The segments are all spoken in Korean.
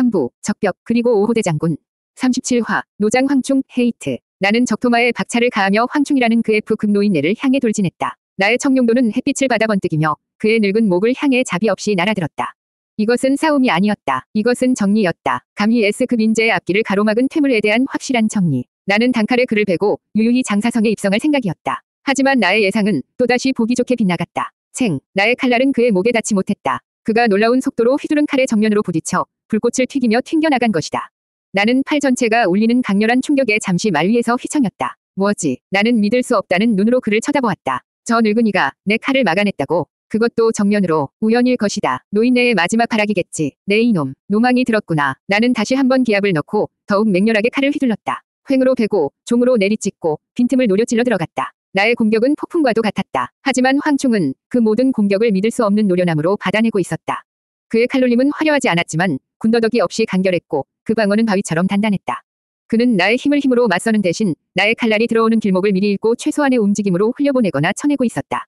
3부, 적벽, 그리고 5호대 장군. 37화, 노장 황충, 헤이트. 나는 적토마에 박차를 가하며 황충이라는 그 F급 노인네를 향해 돌진했다. 나의 청룡도는 햇빛을 받아 번뜩이며 그의 늙은 목을 향해 자비 없이 날아들었다. 이것은 싸움이 아니었다. 이것은 정리였다. 감히 S급 인재의 앞길을 가로막은 퇴물에 대한 확실한 정리. 나는 단칼에 그를 베고 유유히 장사성에 입성할 생각이었다. 하지만 나의 예상은 또다시 보기 좋게 빗나갔다. 나의 칼날은 그의 목에 닿지 못했다. 그가 놀라운 속도로 휘두른 칼의 정면으로 부딪혀 불꽃을 튀기며 튕겨나간 것이다. 나는 팔 전체가 울리는 강렬한 충격에 잠시 말 위에서 휘청였다. 뭐지? 나는 믿을 수 없다는 눈으로 그를 쳐다보았다. 저 늙은이가 내 칼을 막아냈다고? 그것도 정면으로. 우연일 것이다. 노인네의 마지막 발악이겠지. 내 이놈. 노망이 들었구나. 나는 다시 한번 기압을 넣고 더욱 맹렬하게 칼을 휘둘렀다. 횡으로 베고 종으로 내리찍고 빈틈을 노려 찔러 들어갔다. 나의 공격은 폭풍과도 같았다. 하지만 황충은 그 모든 공격을 믿을 수 없는 노련함으로 받아내고 있었다. 그의 칼놀림은 화려하지 않았지만 군더더기 없이 간결했고 그 방어는 바위처럼 단단했다. 그는 나의 힘으로 맞서는 대신 나의 칼날이 들어오는 길목을 미리 읽고 최소한의 움직임으로 흘려보내거나 쳐내고 있었다.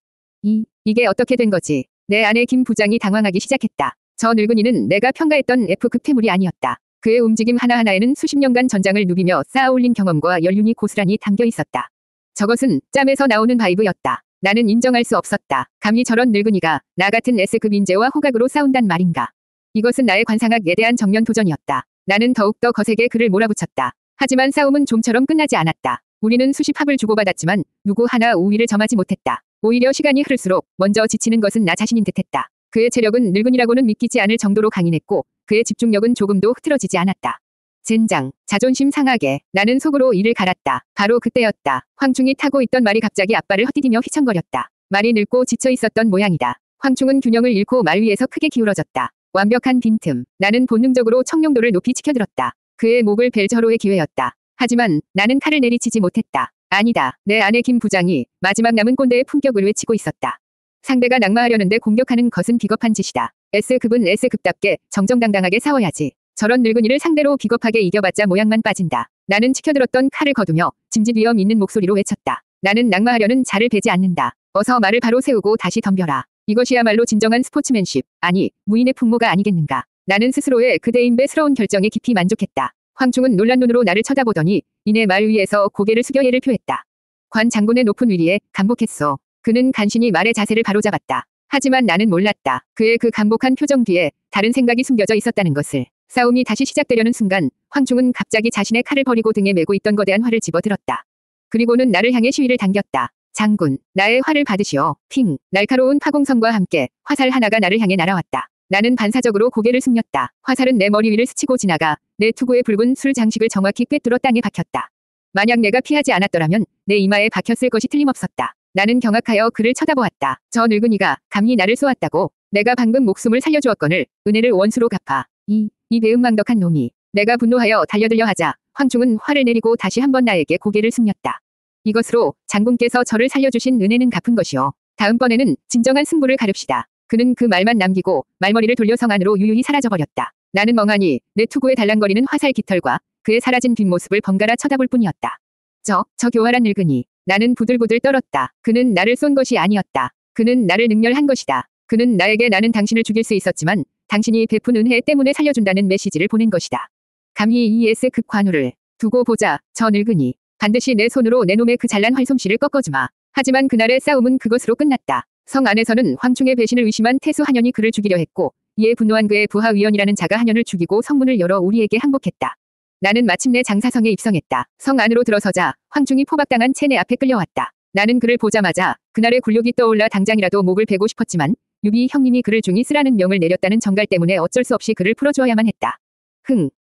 이게 어떻게 된 거지? 내 아내 김 부장이 당황하기 시작했다. 저 늙은이는 내가 평가했던 F급 퇴물이 아니었다. 그의 움직임 하나하나에는 수십 년간 전장을 누비며 쌓아올린 경험과 연륜이 고스란히 담겨 있었다. 저것은 짬에서 나오는 바이브였다. 나는 인정할 수 없었다. 감히 저런 늙은이가 나 같은 S급 인재와 호각으로 싸운단 말인가. 이것은 나의 관상학에 대한 정면 도전이었다. 나는 더욱더 거세게 그를 몰아붙였다. 하지만 싸움은 좀처럼 끝나지 않았다. 우리는 수십 합을 주고받았지만 누구 하나 우위를 점하지 못했다. 오히려 시간이 흐를수록 먼저 지치는 것은 나 자신인 듯했다. 그의 체력은 늙은이라고는 믿기지 않을 정도로 강인했고 그의 집중력은 조금도 흐트러지지 않았다. 젠장, 자존심 상하게 나는 속으로 이를 갈았다. 바로 그때였다. 황충이 타고 있던 말이 갑자기 앞발을 헛디디며 휘청거렸다. 말이 늙고 지쳐 있었던 모양이다. 황충은 균형을 잃고 말 위에서 크게 기울어졌다. 완벽한 빈틈. 나는 본능적으로 청룡도를 높이 치켜들었다. 그의 목을 벨 절호의 기회였다. 하지만 나는 칼을 내리치지 못했다. 아니다. 내 아내 김 부장이 마지막 남은 꼰대의 품격을 외치고 있었다. 상대가 낙마하려는데 공격하는 것은 비겁한 짓이다. S급은 S급답게 정정당당하게 싸워야지. 저런 늙은이를 상대로 비겁하게 이겨봤자 모양만 빠진다. 나는 치켜들었던 칼을 거두며 짐짓 위험 있는 목소리로 외쳤다. 나는 낙마하려는 자를 베지 않는다. 어서 말을 바로 세우고 다시 덤벼라. 이것이야말로 진정한 스포츠맨십, 아니 무인의 풍모가 아니겠는가. 나는 스스로의 그대인배스러운 결정에 깊이 만족했다. 황충은 놀란 눈으로 나를 쳐다보더니 이내 말 위에서 고개를 숙여 예를 표했다. 관 장군의 높은 위리에 감복했소. 그는 간신히 말의 자세를 바로잡았다. 하지만 나는 몰랐다. 그의 그 감복한 표정 뒤에 다른 생각이 숨겨져 있었다는 것을. 싸움이 다시 시작되려는 순간 황충은 갑자기 자신의 칼을 버리고 등에 메고 있던 거대한 활을 집어들었다. 그리고는 나를 향해 시위를 당겼다. 장군, 나의 활을 받으시오. 핑, 날카로운 파공성과 함께 화살 하나가 나를 향해 날아왔다. 나는 반사적으로 고개를 숙였다. 화살은 내 머리 위를 스치고 지나가 내 투구의 붉은 술 장식을 정확히 꿰뚫어 땅에 박혔다. 만약 내가 피하지 않았더라면 내 이마에 박혔을 것이 틀림없었다. 나는 경악하여 그를 쳐다보았다. 저 늙은이가 감히 나를 쏘았다고. 내가 방금 목숨을 살려주었거늘 은혜를 원수로 갚아. 이 배은망덕한 놈이. 내가 분노하여 달려들려 하자 황충은 활을 내리고 다시 한번 나에게 고개를 숙였다. 이것으로 장군께서 저를 살려주신 은혜는 갚은 것이오. 다음번에는 진정한 승부를 가릅시다. 그는 그 말만 남기고 말머리를 돌려 성 안으로 유유히 사라져버렸다. 나는 멍하니 내 투구에 달랑거리는 화살 깃털과 그의 사라진 뒷모습을 번갈아 쳐다볼 뿐이었다. 저 교활한 늙은이. 나는 부들부들 떨었다. 그는 나를 쏜 것이 아니었다. 그는 나를 능멸한 것이다. 그는 나에게 나는 당신을 죽일 수 있었지만 당신이 베푼 은혜 때문에 살려준다는 메시지를 보낸 것이다. 감히 이 S급 관우를 두고 보자. 저 늙은이. 반드시 내 손으로 내 놈의 그 잘난 활솜씨를 꺾어주마. 하지만 그날의 싸움은 그것으로 끝났다. 성 안에서는 황충의 배신을 의심한 태수 한현이 그를 죽이려 했고 이에 분노한 그의 부하 위원이라는 자가 한현을 죽이고 성문을 열어 우리에게 항복했다. 나는 마침내 장사성에 입성했다. 성 안으로 들어서자 황충이 포박당한 채 내 앞에 끌려왔다. 나는 그를 보자마자 그날의 굴욕이 떠올라 당장이라도 목을 베고 싶었지만 유비 형님이 그를 중히 쓰라는 명을 내렸다는 정갈 때문에 어쩔 수 없이 그를 풀어주어야만 했다.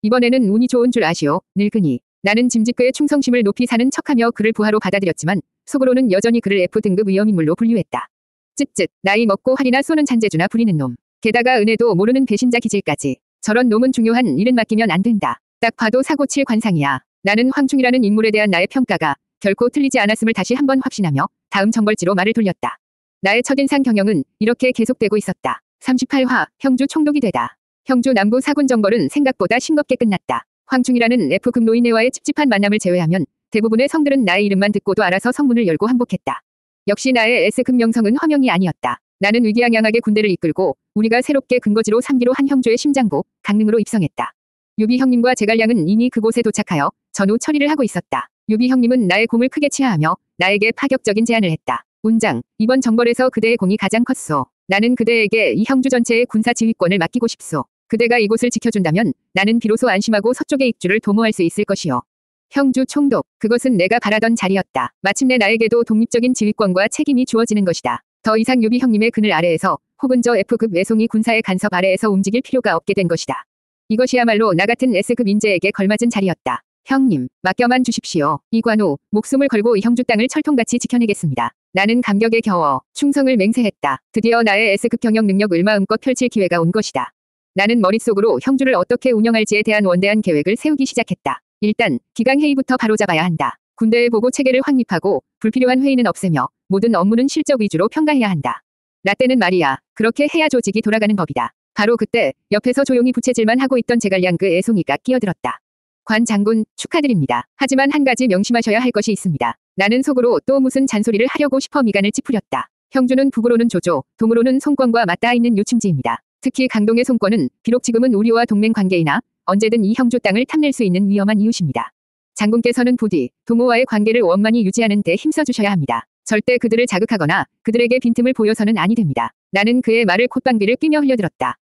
이번에는 운이 좋은 줄 아시오, 늙은이. 나는 짐짓그의 충성심을 높이 사는 척하며 그를 부하로 받아들였지만 속으로는 여전히 그를 F등급 위험인물로 분류했다. 쯧쯧, 나이 먹고 활이나 쏘는 잔재주나 부리는 놈. 게다가 은혜도 모르는 배신자 기질까지. 저런 놈은 중요한 일은 맡기면 안 된다. 딱 봐도 사고칠 관상이야. 나는 황충이라는 인물에 대한 나의 평가가 결코 틀리지 않았음을 다시 한번 확신하며 다음 정벌지로 말을 돌렸다. 나의 첫인상 경영은 이렇게 계속되고 있었다. 38화, 형주 총독이 되다. 형주 남부 사군 정벌은 생각보다 싱겁게 끝났다. 황충이라는 F급 노인네와의 찝찝한 만남을 제외하면 대부분의 성들은 나의 이름만 듣고도 알아서 성문을 열고 항복했다. 역시 나의 S급 명성은 허명이 아니었다. 나는 위기양양하게 군대를 이끌고 우리가 새롭게 근거지로 삼기로 한 형주의 심장고 강릉으로 입성했다. 유비 형님과 제갈량은 이미 그곳에 도착하여 전후 처리를 하고 있었다. 유비 형님은 나의 공을 크게 치하하며 나에게 파격적인 제안을 했다. 운장, 이번 정벌에서 그대의 공이 가장 컸소. 나는 그대에게 이 형주 전체의 군사 지휘권을 맡기고 싶소. 그대가 이곳을 지켜준다면 나는 비로소 안심하고 서쪽의 익주를 도모할 수 있을 것이요. 형주 총독, 그것은 내가 바라던 자리였다. 마침내 나에게도 독립적인 지휘권과 책임이 주어지는 것이다. 더 이상 유비 형님의 그늘 아래에서 혹은 저 F급 외송이 군사의 간섭 아래에서 움직일 필요가 없게 된 것이다. 이것이야말로 나 같은 S급 인재에게 걸맞은 자리였다. 형님, 맡겨만 주십시오. 이관우, 목숨을 걸고 이 형주 땅을 철통같이 지켜내겠습니다. 나는 감격에 겨워 충성을 맹세했다. 드디어 나의 S급 경영 능력을 마음껏 펼칠 기회가 온 것이다. 나는 머릿속으로 형주를 어떻게 운영할지에 대한 원대한 계획을 세우기 시작했다. 일단 기강회의부터 바로잡아야 한다. 군대의 보고 체계를 확립하고 불필요한 회의는 없애며 모든 업무는 실적 위주로 평가해야 한다. 라떼는 말이야. 그렇게 해야 조직이 돌아가는 법이다. 바로 그때 옆에서 조용히 부채질만 하고 있던 제갈량 그 애송이가 끼어들었다. 관 장군, 축하드립니다. 하지만 한 가지 명심하셔야 할 것이 있습니다. 나는 속으로 또 무슨 잔소리를 하려고 싶어 미간을 찌푸렸다. 형주는 북으로는 조조, 동으로는 송권과 맞닿아 있는 요충지입니다. 특히 강동의 송권은 비록 지금은 우리와 동맹 관계이나 언제든 이 형주 땅을 탐낼 수 있는 위험한 이웃입니다. 장군께서는 부디 동호와의 관계를 원만히 유지하는 데 힘써주셔야 합니다. 절대 그들을 자극하거나 그들에게 빈틈을 보여서는 아니 됩니다. 나는 그의 말을 콧방귀를 뀌며 흘려들었다.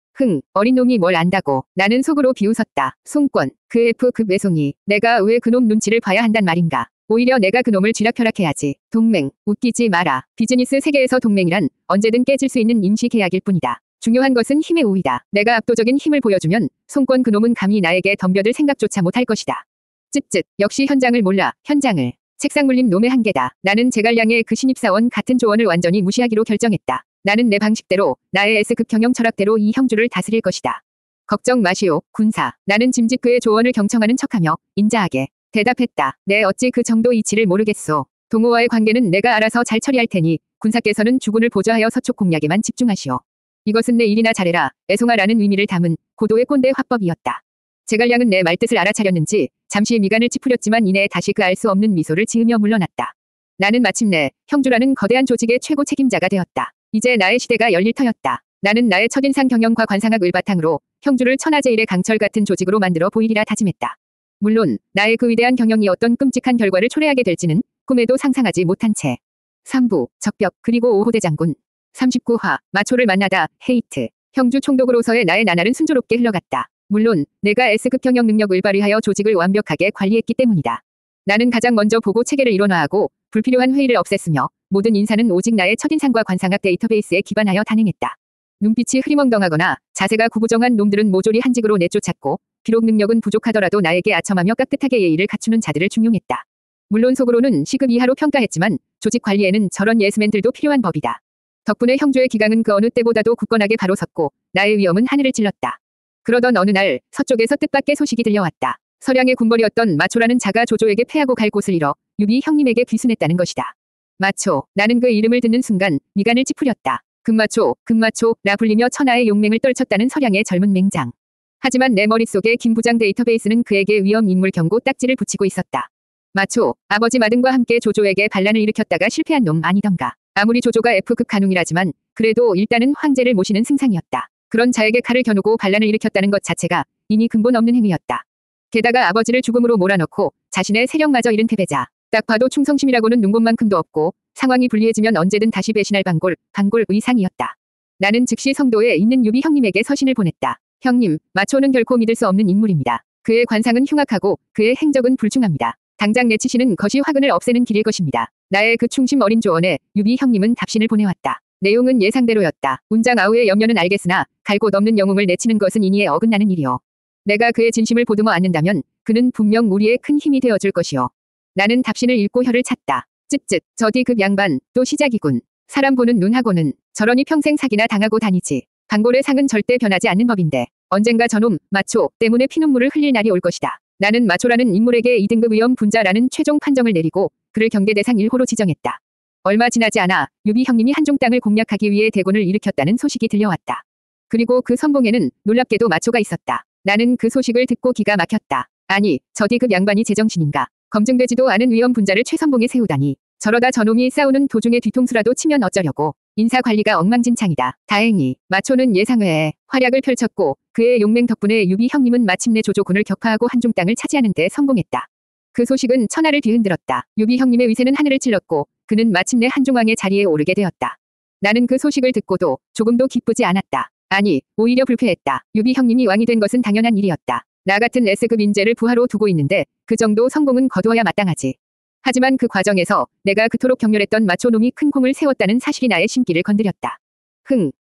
어린 놈이 뭘 안다고. 나는 속으로 비웃었다. 송권, 그 F급 외송이. 내가 왜 그놈 눈치를 봐야 한단 말인가. 오히려 내가 그놈을 쥐락펴락해야지. 동맹, 웃기지 마라. 비즈니스 세계에서 동맹이란 언제든 깨질 수 있는 임시 계약일 뿐이다. 중요한 것은 힘의 우위다. 내가 압도적인 힘을 보여주면 송권 그놈은 감히 나에게 덤벼들 생각조차 못할 것이다. 쯧쯧, 역시 현장을 몰라. 현장을. 책상 물림 놈의 한계다. 나는 제갈량의 그 신입사원 같은 조언을 완전히 무시하기로 결정했다. 나는 내 방식대로, 나의 S급 경영 철학대로 이 형주를 다스릴 것이다. 걱정 마시오, 군사. 나는 짐짓 그의 조언을 경청하는 척하며 인자하게 대답했다. 네, 어찌 그 정도 이치를 모르겠소. 동호와의 관계는 내가 알아서 잘 처리할 테니 군사께서는 주군을 보좌하여 서촉 공략에만 집중하시오. 이것은 내 일이나 잘해라, 애송아라는 의미를 담은 고도의 꼰대 화법이었다. 제갈량은 내 말뜻을 알아차렸는지 잠시 미간을 찌푸렸지만 이내 다시 그 알 수 없는 미소를 지으며 물러났다. 나는 마침내 형주라는 거대한 조직의 최고 책임자가 되었다. 이제 나의 시대가 열릴 터였다. 나는 나의 첫인상 경영과 관상학을 바탕으로 형주를 천하제일의 강철 같은 조직으로 만들어 보이리라 다짐했다. 물론 나의 그 위대한 경영이 어떤 끔찍한 결과를 초래하게 될지는 꿈에도 상상하지 못한 채. 3부, 적벽, 그리고 오호대 장군. 39화, 마초를 만나다, 헤이트. 형주 총독으로서의 나의 나날은 순조롭게 흘러갔다. 물론 내가 S급 경영 능력을 발휘하여 조직을 완벽하게 관리했기 때문이다. 나는 가장 먼저 보고 체계를 일원화하고 불필요한 회의를 없앴으며 모든 인사는 오직 나의 첫인상과 관상학 데이터베이스에 기반하여 단행했다. 눈빛이 흐리멍덩하거나 자세가 구부정한 놈들은 모조리 한직으로 내쫓았고 비록 능력은 부족하더라도 나에게 아첨하며 깍듯하게 예의를 갖추는 자들을 중용했다. 물론 속으로는 시급 이하로 평가했지만 조직 관리에는 저런 예스맨들도 필요한 법이다. 덕분에 형주의 기강은 그 어느 때보다도 굳건하게 바로 섰고 나의 위엄은 하늘을 찔렀다. 그러던 어느 날 서쪽에서 뜻밖의 소식이 들려왔다. 서량의 군벌이었던 마초라는 자가 조조에게 패하고 갈 곳을 잃어 유비 형님에게 귀순했다는 것이다. 마초, 나는 그 이름을 듣는 순간 미간을 찌푸렸다. 금마초, 금마초라 불리며 천하의 용맹을 떨쳤다는 서량의 젊은 맹장. 하지만 내 머릿속에 김 부장 데이터베이스는 그에게 위험 인물 경고 딱지를 붙이고 있었다. 마초, 아버지 마등과 함께 조조에게 반란을 일으켰다가 실패한 놈 아니던가. 아무리 조조가 F급 간웅이라지만 그래도 일단은 황제를 모시는 승상이었다. 그런 자에게 칼을 겨누고 반란을 일으켰다는 것 자체가 이미 근본 없는 행위였다. 게다가 아버지를 죽음으로 몰아넣고 자신의 세력마저 잃은 패배자. 딱 봐도 충성심이라고는 눈곱만큼도 없고 상황이 불리해지면 언제든 다시 배신할 방골 의상이었다. 나는 즉시 성도에 있는 유비 형님에게 서신을 보냈다. 형님, 마초는 결코 믿을 수 없는 인물입니다. 그의 관상은 흉악하고 그의 행적은 불중합니다. 당장 내치시는 것이 화근을 없애는 길일 것입니다. 나의 그 충심 어린 조언에 유비 형님은 답신을 보내왔다. 내용은 예상대로였다. 운장 아우의 염려는 알겠으나 갈 곳 없는 영웅을 내치는 것은 인의에 어긋나는 일이오. 내가 그의 진심을 보듬어 안는다면 그는 분명 우리의 큰 힘이 되어줄 것이오. 나는 답신을 읽고 혀를 찼다. 쯧쯧, 저 D급 양반, 또 시작이군. 사람 보는 눈하고는 저러니 평생 사기나 당하고 다니지. 방골의 상은 절대 변하지 않는 법인데 언젠가 저놈 마초 때문에 피눈물을 흘릴 날이 올 것이다. 나는 마초라는 인물에게 2등급 위험 분자라는 최종 판정을 내리고 그를 경계 대상 1호로 지정했다. 얼마 지나지 않아 유비 형님이 한종 땅을 공략하기 위해 대군을 일으켰다는 소식이 들려왔다. 그리고 그 선봉에는 놀랍게도 마초가 있었다. 나는 그 소식을 듣고 기가 막혔다. 아니, 저 D급 양반이 제정신인가. 검증되지도 않은 위험 분자를 최선봉에 세우다니. 저러다 저놈이 싸우는 도중에 뒤통수라도 치면 어쩌려고. 인사 관리가 엉망진창이다. 다행히 마초는 예상외에 활약을 펼쳤고 그의 용맹 덕분에 유비 형님은 마침내 조조군을 격파하고 한중 땅을 차지하는 데 성공했다. 그 소식은 천하를 뒤흔들었다. 유비 형님의 위세는 하늘을 찔렀고 그는 마침내 한중왕의 자리에 오르게 되었다. 나는 그 소식을 듣고도 조금도 기쁘지 않았다. 아니, 오히려 불쾌했다. 유비 형님이 왕이 된 것은 당연한 일이었다. 나 같은 S급 인재를 부하로 두고 있는데 그 정도 성공은 거두어야 마땅하지. 하지만 그 과정에서 내가 그토록 격렬했던 마초놈이 큰 공을 세웠다는 사실이 나의 심기를 건드렸다.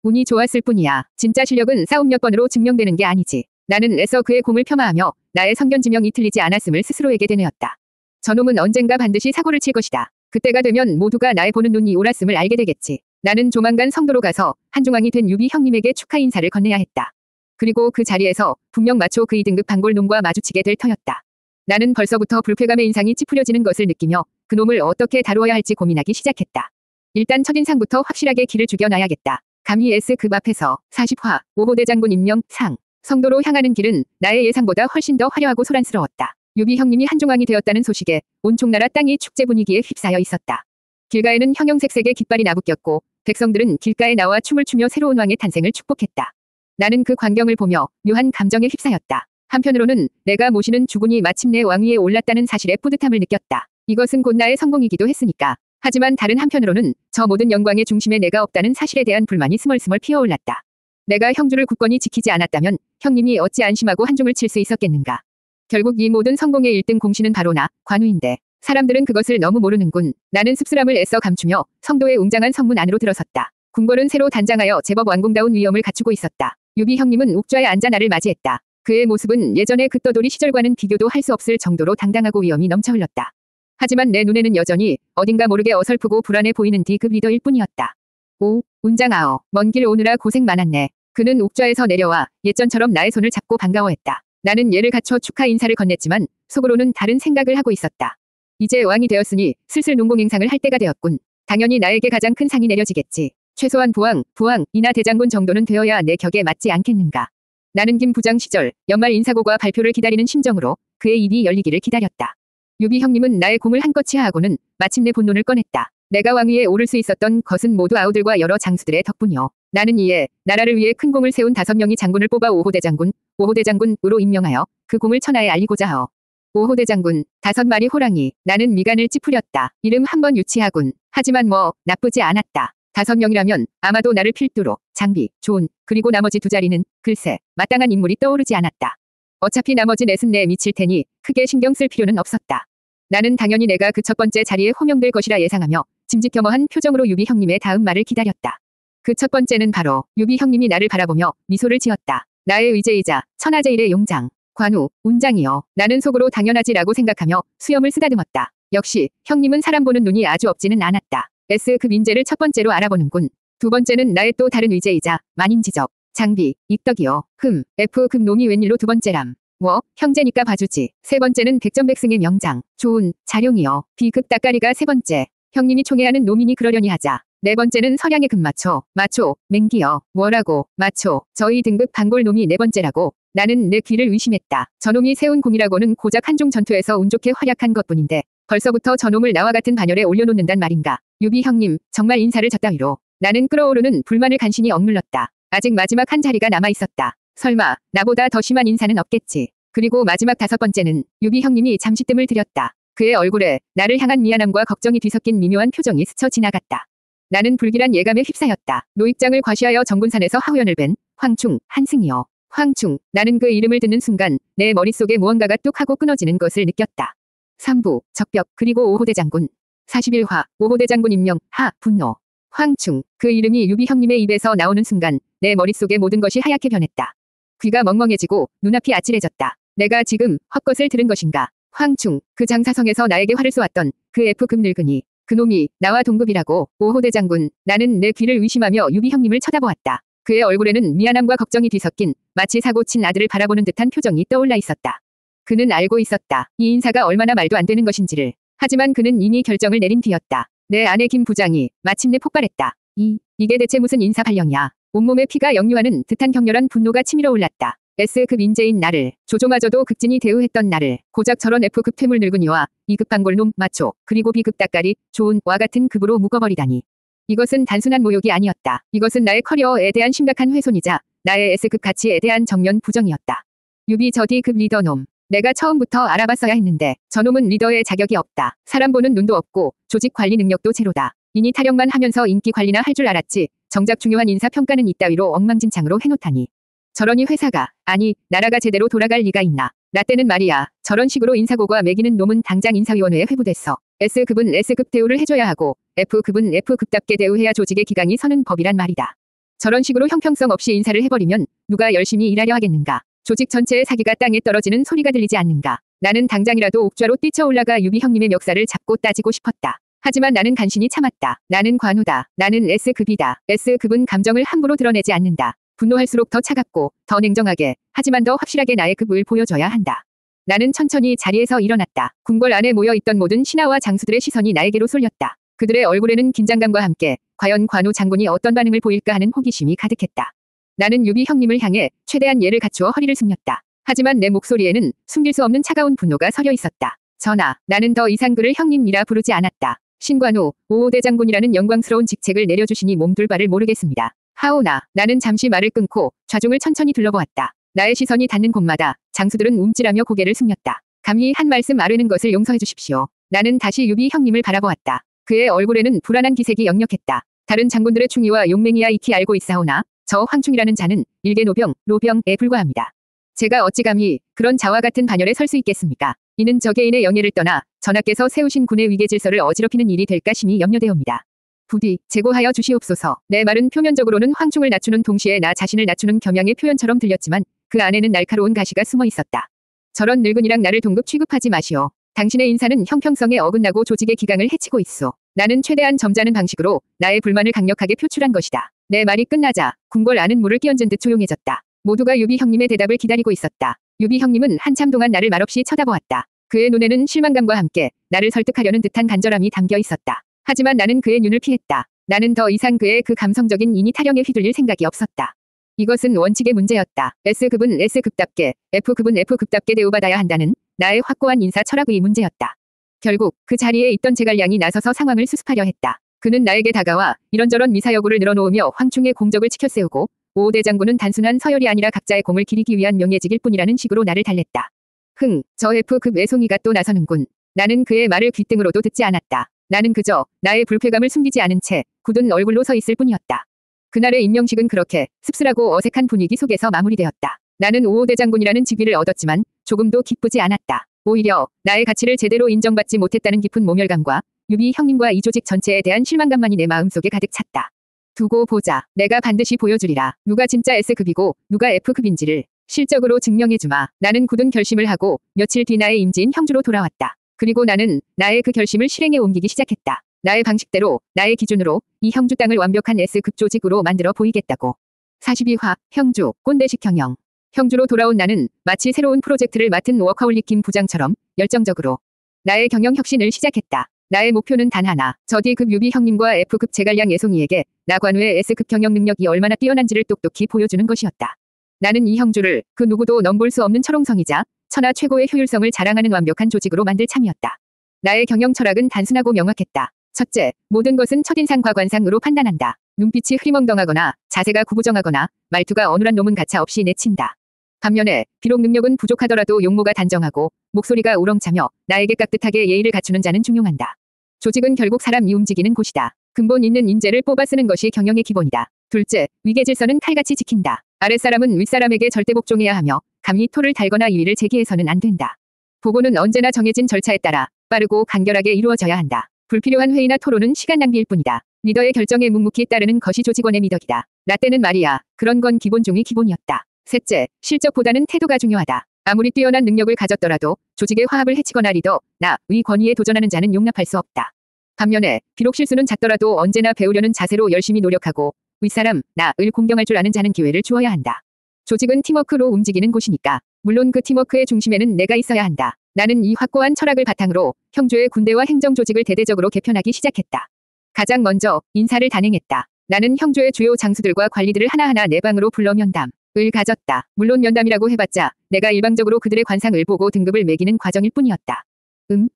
운이 좋았을 뿐이야. 진짜 실력은 싸움 몇 번으로 증명되는 게 아니지. 나는 애써 그의 공을 폄하하며 나의 선견지명이 틀리지 않았음을 스스로에게 되뇌었다. 저놈은 언젠가 반드시 사고를 칠 것이다. 그때가 되면 모두가 나의 보는 눈이 옳았음을 알게 되겠지. 나는 조만간 성도로 가서 한중왕이 된 유비 형님에게 축하 인사를 건네야 했다. 그리고 그 자리에서 분명 마초 그 2등급 반골놈과 마주치게 될 터였다. 나는 벌써부터 불쾌감의 인상이 찌푸려지는 것을 느끼며 그놈을 어떻게 다루어야 할지 고민하기 시작했다. 일단 첫인상부터 확실하게 기를 죽여놔야겠다. 감히 S급 앞에서 40화 5호대 장군 임명 상 성도로 향하는 길은 나의 예상보다 훨씬 더 화려하고 소란스러웠다. 유비 형님이 한중왕이 되었다는 소식에 온 총나라 땅이 축제 분위기에 휩싸여 있었다. 길가에는 형형색색의 깃발이 나부꼈고 백성들은 길가에 나와 춤을 추며 새로운 왕의 탄생을 축복했다. 나는 그 광경을 보며 묘한 감정에 휩싸였다. 한편으로는 내가 모시는 주군이 마침내 왕위에 올랐다는 사실에 뿌듯함을 느꼈다. 이것은 곧 나의 성공이기도 했으니까. 하지만 다른 한편으로는 저 모든 영광의 중심에 내가 없다는 사실에 대한 불만이 스멀스멀 피어올랐다. 내가 형주를 굳건히 지키지 않았다면 형님이 어찌 안심하고 한중을 칠 수 있었겠는가. 결국 이 모든 성공의 1등 공신은 바로 나, 관우인데 사람들은 그것을 너무 모르는군. 나는 씁쓸함을 애써 감추며 성도의 웅장한 성문 안으로 들어섰다. 궁궐은 새로 단장하여 제법 왕궁다운 위엄을 갖추고 있었다. 유비 형님은 옥좌에 앉아 나를 맞이했다. 그의 모습은 예전의 그 떠돌이 시절과는 비교도 할 수 없을 정도로 당당하고 위엄이 넘쳐 흘렀다. 하지만 내 눈에는 여전히 어딘가 모르게 어설프고 불안해 보이는 D급 리더일 뿐이었다. 오, 운장아어, 먼 길 오느라 고생 많았네. 그는 옥좌에서 내려와 예전처럼 나의 손을 잡고 반가워했다. 나는 예를 갖춰 축하 인사를 건넸지만 속으로는 다른 생각을 하고 있었다. 이제 왕이 되었으니 슬슬 농공 행상을 할 때가 되었군. 당연히 나에게 가장 큰 상이 내려지겠지. 최소한 부왕이나 대장군 정도는 되어야 내 격에 맞지 않겠는가. 나는 김 부장 시절 연말 인사고과 발표를 기다리는 심정으로 그의 입이 열리기를 기다렸다. 유비 형님은 나의 공을 한껏 치하하고는 마침내 본론을 꺼냈다. 내가 왕위에 오를 수 있었던 것은 모두 아우들과 여러 장수들의 덕분이요. 나는 이에 나라를 위해 큰 공을 세운 5명의 장군을 뽑아 5호대 장군으로 임명하여 그 공을 천하에 알리고자 하오. 5호대 장군, 5마리 호랑이. 나는 미간을 찌푸렸다. 이름 한번 유치하군. 하지만 뭐 나쁘지 않았다. 5명이라면 아마도 나를 필두로 장비, 존, 그리고 나머지 2자리는 글쎄 마땅한 인물이 떠오르지 않았다. 어차피 나머지 넷은 내 미칠 테니 크게 신경 쓸 필요는 없었다. 나는 당연히 내가 그 첫 번째 자리에 호명될 것이라 예상하며 짐짓겸허한 표정으로 유비 형님의 다음 말을 기다렸다. 그 첫 번째는 바로 유비 형님이 나를 바라보며 미소를 지었다. 나의 의제이자 천하제일의 용장, 관우, 운장이여. 나는 속으로 당연하지라고 생각하며 수염을 쓰다듬었다. 역시 형님은 사람 보는 눈이 아주 없지는 않았다. S급 인재를 첫 번째로 알아보는군. 두 번째는 나의 또 다른 의제이자 만인지적, 장비, 입덕이요. F급 놈이 웬일로 두 번째람. 형제니까 봐주지. 세 번째는 백전백승의 명장, 좋은 자룡이요. B급 따까리가 세 번째. 형님이 총애하는 놈이니 그러려니 하자. 네 번째는 서량의 금마초, 맹기요. 뭐라고, 마초, 저희 등급 반골 놈이 네 번째라고. 나는 내 귀를 의심했다. 저놈이 세운 공이라고는 고작 한중 전투에서 운 좋게 활약한 것뿐인데 벌써부터 저놈을 나와 같은 반열에 올려놓는단 말인가. 유비 형님, 정말 인사를 저따위로. 나는 끓어오르는 불만을 간신히 억눌렀다. 아직 마지막 한 자리가 남아있었다. 설마 나보다 더 심한 인사는 없겠지. 그리고 마지막 5번째는 유비 형님이 잠시 뜸을 들였다. 그의 얼굴에 나를 향한 미안함과 걱정이 뒤섞인 미묘한 표정이 스쳐 지나갔다. 나는 불길한 예감에 휩싸였다. 노익장을 과시하여 정군산에서 하우연을 뵌 황충, 한승이요. 황충, 나는 그 이름을 듣는 순간 내 머릿속에 무언가가 뚝 하고 끊어지는 것을 느꼈다. 3부, 적벽, 그리고 5호대 장군. 41화, 5호대 장군 임명, 분노. 황충, 그 이름이 유비 형님의 입에서 나오는 순간 내 머릿속의 모든 것이 하얗게 변했다. 귀가 멍멍해지고 눈앞이 아찔해졌다. 내가 지금 헛것을 들은 것인가. 황충, 그 장사성에서 나에게 화를 쏘았던 그 F급 늙은이. 그놈이 나와 동급이라고. 5호대 장군, 나는 내 귀를 의심하며 유비 형님을 쳐다보았다. 그의 얼굴에는 미안함과 걱정이 뒤섞인 마치 사고친 아들을 바라보는 듯한 표정이 떠올라 있었다. 그는 알고 있었다. 이 인사가 얼마나 말도 안 되는 것인지를. 하지만 그는 이미 결정을 내린 뒤였다. 내 아내 김 부장이 마침내 폭발했다. 이게 대체 무슨 인사 발령이야. 온몸에 피가 역류하는 듯한 격렬한 분노가 치밀어 올랐다. S급 인재인 나를, 조조마저도 극진히 대우했던 나를, 고작 저런 F급 퇴물 늙은이와 2급 반골놈 마초, 그리고 B급 따까리, 좋은와 같은 급으로 묶어버리다니. 이것은 단순한 모욕이 아니었다. 이것은 나의 커리어에 대한 심각한 훼손이자 나의 S급 가치에 대한 정면 부정이었다. 유비 저 D급 리더놈. 내가 처음부터 알아봤어야 했는데 저놈은 리더의 자격이 없다. 사람 보는 눈도 없고 조직 관리 능력도 제로다. 이니 타령만 하면서 인기 관리나 할 줄 알았지. 정작 중요한 인사평가는 이따위로 엉망진창으로 해놓다니. 저러니 회사가, 아니 나라가 제대로 돌아갈 리가 있나. 나 때는 말이야. 저런 식으로 인사고과 매기는 놈은 당장 인사위원회에 회부됐어. S급은 S급 대우를 해줘야 하고 F급은 F급답게 대우해야 조직의 기강이 서는 법이란 말이다. 저런 식으로 형평성 없이 인사를 해버리면 누가 열심히 일하려 하겠는가. 조직 전체의 사기가 땅에 떨어지는 소리가 들리지 않는가. 나는 당장이라도 옥좌로 뛰쳐올라가 유비 형님의 멱살을 잡고 따지고 싶었다. 하지만 나는 간신히 참았다. 나는 관우다. 나는 S급이다. S급은 감정을 함부로 드러내지 않는다. 분노할수록 더 차갑고 더 냉정하게, 하지만 더 확실하게 나의 급을 보여줘야 한다. 나는 천천히 자리에서 일어났다. 궁궐 안에 모여있던 모든 신하와 장수들의 시선이 나에게로 쏠렸다. 그들의 얼굴에는 긴장감과 함께 과연 관우 장군이 어떤 반응을 보일까 하는 호기심이 가득했다. 나는 유비 형님을 향해 최대한 예를 갖추어 허리를 숙였다. 하지만 내 목소리에는 숨길 수 없는 차가운 분노가 서려 있었다. 전하, 나는 더 이상 그를 형님이라 부르지 않았다. 신관우, 5호 대장군이라는 영광스러운 직책을 내려주시니 몸둘 바를 모르겠습니다. 하오나, 나는 잠시 말을 끊고 좌중을 천천히 둘러보았다. 나의 시선이 닿는 곳마다 장수들은 움찔하며 고개를 숙였다. 감히 한 말씀 아뢰는 것을 용서해 주십시오. 나는 다시 유비 형님을 바라보았다. 그의 얼굴에는 불안한 기색이 역력했다. 다른 장군들의 충의와 용맹이야 익히 알고 있사오나 저 황충이라는 자는 일개 노병에 불과합니다. 제가 어찌 감히 그런 자와 같은 반열에 설 수 있겠습니까? 이는 저 개인의 영예를 떠나 전하께서 세우신 군의 위계 질서를 어지럽히는 일이 될까 심히 염려되옵니다. 부디 제고하여 주시옵소서. 내 말은 표면적으로는 황충을 낮추는 동시에 나 자신을 낮추는 겸양의 표현처럼 들렸지만 그 안에는 날카로운 가시가 숨어 있었다. 저런 늙은이랑 나를 동급 취급하지 마시오. 당신의 인사는 형평성에 어긋나고 조직의 기강을 해치고 있소. 나는 최대한 점잖은 방식으로 나의 불만을 강력하게 표출한 것이다. 내 말이 끝나자 궁궐 안은 물을 끼얹은 듯 조용해졌다. 모두가 유비 형님의 대답을 기다리고 있었다. 유비 형님은 한참 동안 나를 말없이 쳐다보았다. 그의 눈에는 실망감과 함께 나를 설득하려는 듯한 간절함이 담겨 있었다. 하지만 나는 그의 눈을 피했다. 나는 더 이상 그의 그 감성적인 인이 타령에 휘둘릴 생각이 없었다. 이것은 원칙의 문제였다. S급은 S급답게, F급은 F급답게 대우받아야 한다는 나의 확고한 인사 철학의 문제였다. 결국 그 자리에 있던 제갈량이 나서서 상황을 수습하려 했다. 그는 나에게 다가와 이런저런 미사여구를 늘어놓으며 황충의 공적을 치켜세우고 5호 대장군은 단순한 서열이 아니라 각자의 공을 기리기 위한 명예직일 뿐이라는 식으로 나를 달랬다. 저 F급 애송이가 또 나서는군. 나는 그의 말을 귓등으로도 듣지 않았다. 나는 그저 나의 불쾌감을 숨기지 않은 채 굳은 얼굴로 서 있을 뿐이었다. 그날의 임명식은 그렇게 씁쓸하고 어색한 분위기 속에서 마무리되었다. 나는 5호 대장군이라는 직위를 얻었지만 조금도 기쁘지 않았다. 오히려 나의 가치를 제대로 인정받지 못했다는 깊은 모멸감과 유비 형님과 이 조직 전체에 대한 실망감만이 내 마음속에 가득 찼다. 두고 보자. 내가 반드시 보여주리라. 누가 진짜 S급이고 누가 F급인지를 실적으로 증명해주마. 나는 굳은 결심을 하고 며칠 뒤 나의 임지인 형주로 돌아왔다. 그리고 나는 나의 그 결심을 실행에 옮기기 시작했다. 나의 방식대로, 나의 기준으로 이 형주 땅을 완벽한 S급 조직으로 만들어 보이겠다고. 42화, 형주, 꼰대식 경영. 형주로 돌아온 나는 마치 새로운 프로젝트를 맡은 워커홀릭 김 부장처럼 열정적으로 나의 경영 혁신을 시작했다. 나의 목표는 단 하나. 저 D급 유비 형님과 F급 제갈량 예송이에게 나 관우의 S급 경영 능력이 얼마나 뛰어난지를 똑똑히 보여주는 것이었다. 나는 이 형주를 그 누구도 넘볼 수 없는 철옹성이자 천하 최고의 효율성을 자랑하는 완벽한 조직으로 만들 참이었다. 나의 경영 철학은 단순하고 명확했다. 첫째, 모든 것은 첫인상 과관상으로 판단한다. 눈빛이 흐리멍덩하거나 자세가 구부정하거나 말투가 어눌한 놈은 가차없이 내친다. 반면에 비록 능력은 부족하더라도 용모가 단정하고 목소리가 우렁차며 나에게 깍듯하게 예의를 갖추는 자는 중용한다. 조직은 결국 사람이 움직이는 곳이다. 근본 있는 인재를 뽑아 쓰는 것이 경영의 기본이다. 둘째, 위계 질서는 칼같이 지킨다. 아랫사람은 윗사람에게 절대 복종해야 하며 감히 토를 달거나 이의를 제기해서는 안 된다. 보고는 언제나 정해진 절차에 따라 빠르고 간결하게 이루어져야 한다. 불필요한 회의나 토론은 시간 낭비일 뿐이다. 리더의 결정에 묵묵히 따르는 것이 조직원의 미덕이다. 나 때는 말이야. 그런 건 기본 중의 기본이었다. 셋째, 실적보다는 태도가 중요하다. 아무리 뛰어난 능력을 가졌더라도 조직의 화합을 해치거나 의 권위에 도전하는 자는 용납할 수 없다. 반면에 비록 실수는 잦더라도 언제나 배우려는 자세로 열심히 노력하고 윗사람, 을 공경할 줄 아는 자는 기회를 주어야 한다. 조직은 팀워크로 움직이는 곳이니까 물론 그 팀워크의 중심에는 내가 있어야 한다. 나는 이 확고한 철학을 바탕으로 형주의 군대와 행정조직을 대대적으로 개편하기 시작했다. 가장 먼저 인사를 단행했다. 나는 형주의 주요 장수들과 관리들을 하나하나 내 방으로 불러 면담을 가졌다. 물론 면담이라고 해봤자 내가 일방적으로 그들의 관상을 보고 등급을 매기는 과정일 뿐이었다.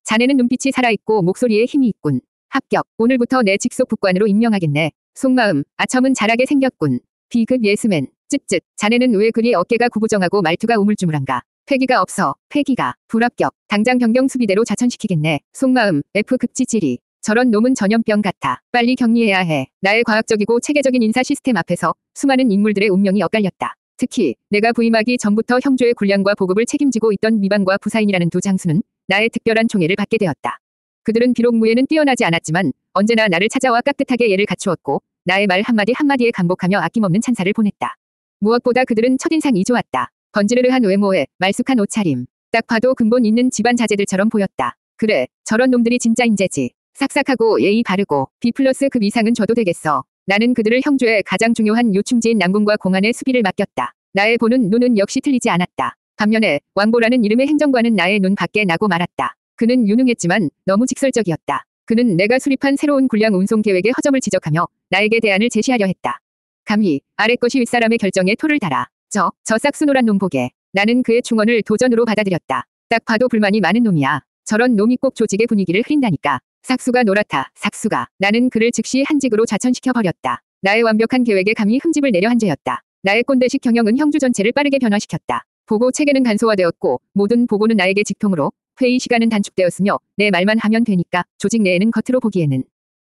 자네는 눈빛이 살아있고 목소리에 힘이 있군. 합격. 오늘부터 내 직속 북관으로 임명하겠네. 속마음. 아첨은 잘하게 생겼군. B급 예스맨. 쯧쯧. 자네는 왜 그리 어깨가 구부정하고 말투가 우물쭈물한가. 패기가 없어. 패기가. 불합격. 당장 변경 수비대로 자천시키겠네. 속마음. F급 지질이. 저런 놈은 전염병 같아. 빨리 격리해야 해. 나의 과학적이고 체계적인 인사 시스템 앞에서 수많은 인물들의 운명이 엇갈렸다. 특히 내가 부임하기 전부터 형조의 군량과 보급을 책임지고 있던 미반과 부사인이라는 두 장수는 나의 특별한 총애를 받게 되었다. 그들은 비록 무예는 뛰어나지 않았지만 언제나 나를 찾아와 깍듯하게 예를 갖추었고 나의 말 한마디 한마디에 감복하며 아낌없는 찬사를 보냈다. 무엇보다 그들은 첫인상이 좋았다. 번지르르한 외모에 말쑥한 옷차림. 딱 봐도 근본 있는 집안 자제들처럼 보였다. 그래, 저런 놈들이 진짜 인재지. 싹싹하고 예의 바르고 B+급 이상은 줘도 되겠어. 나는 그들을 형조의 가장 중요한 요충지인 남궁과 공안의 수비를 맡겼다. 나의 보는 눈은 역시 틀리지 않았다. 반면에 왕보라는 이름의 행정관은 나의 눈 밖에 나고 말았다. 그는 유능했지만 너무 직설적이었다. 그는 내가 수립한 새로운 군량 운송 계획의 허점을 지적하며 나에게 대안을 제시하려 했다. 감히 아래 것이 윗사람의 결정에 토를 달아. 저 싹수노란 놈 보게. 나는 그의 충언을 도전으로 받아들였다. 딱 봐도 불만이 많은 놈이야. 저런 놈이 꼭 조직의 분위기를 흐린다니까. 삭수가 노랗다. 삭수가. 나는 그를 즉시 한직으로 좌천시켜버렸다. 나의 완벽한 계획에 감히 흠집을 내려 한 죄였다. 나의 꼰대식 경영은 형주 전체를 빠르게 변화시켰다. 보고 체계는 간소화되었고 모든 보고는 나에게 직통으로 회의 시간은 단축되었으며 내 말만 하면 되니까 조직 내에는 겉으로 보기에는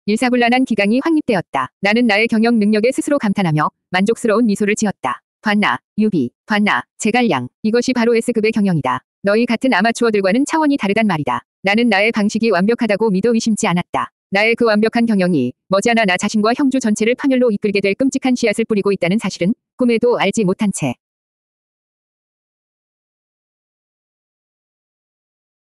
일사불란한 기강이 확립되었다. 나는 나의 경영 능력에 스스로 감탄하며 만족스러운 미소를 지었다. 봤나, 유비, 봤나, 제갈량. 이것이 바로 S급의 경영이다. 너희 같은 아마추어들과는 차원이 다르단 말이다. 나는 나의 방식이 완벽하다고 믿어 의심치 않았다. 나의 그 완벽한 경영이 머지않아 나 자신과 형주 전체를 파멸로 이끌게 될 끔찍한 씨앗을 뿌리고 있다는 사실은 꿈에도 알지 못한 채